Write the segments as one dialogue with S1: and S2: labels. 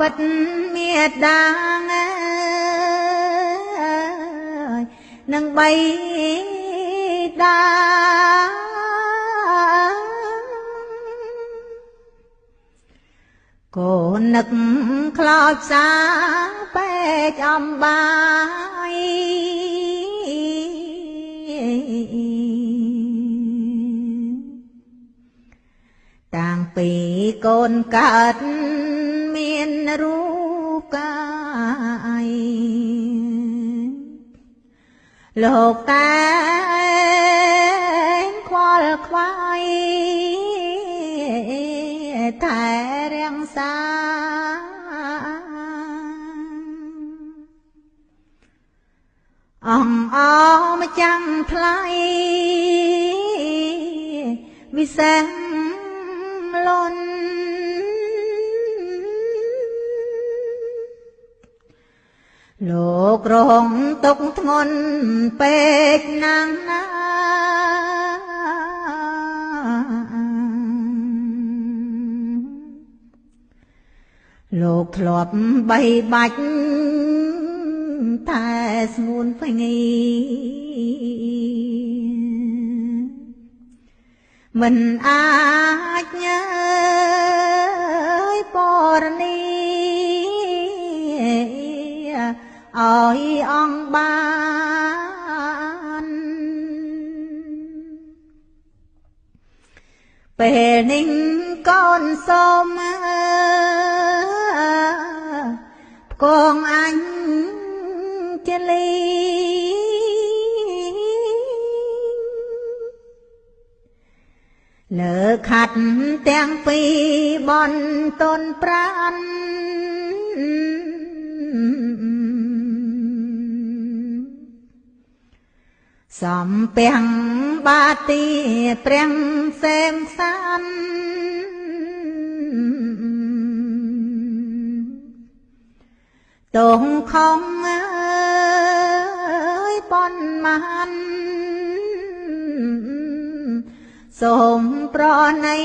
S1: ពិតមេត្តានឹងបីតាកូននឹកខ្លោចសាពេកអំបាយតាំងពីកូនកើតមានរូបកាយលោកតែខ្វល់ខ្វាយតែរាំងសាអងអម្ចាំងថ្លៃវិសេសលន់លោករងទុកធ្ងន់ពេកណាស់ណាលោកធ្លាប់បីបាច់តែស្ងួនភ្ងីមិនអាចញើយពរនីឲ្យអង្គបានពេលនេះកូនសូមផ្គងអញចលីលើខាត់ទាំងពីរបនតនប្រានសំពាំងបាទីព្រះសេមសានតងខំអើយបនមហានសូមប្រណី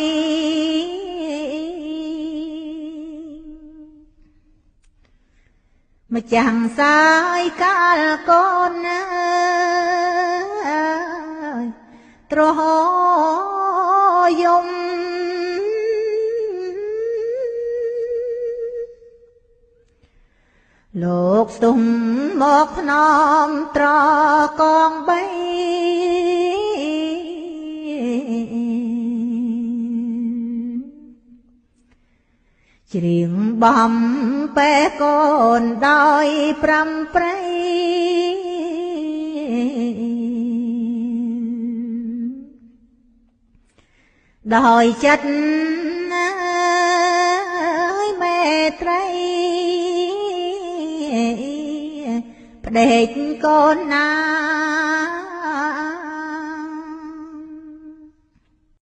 S1: ម្ចាំងសាយកាលកូនអើយត្រយំលោកស្ទុំមកភ្នំត្រកងបីច្រៀងបំពេកូនដោយប្រាំប្រៃដោយចិត្តមេត្រីផ្ដេកកូនណា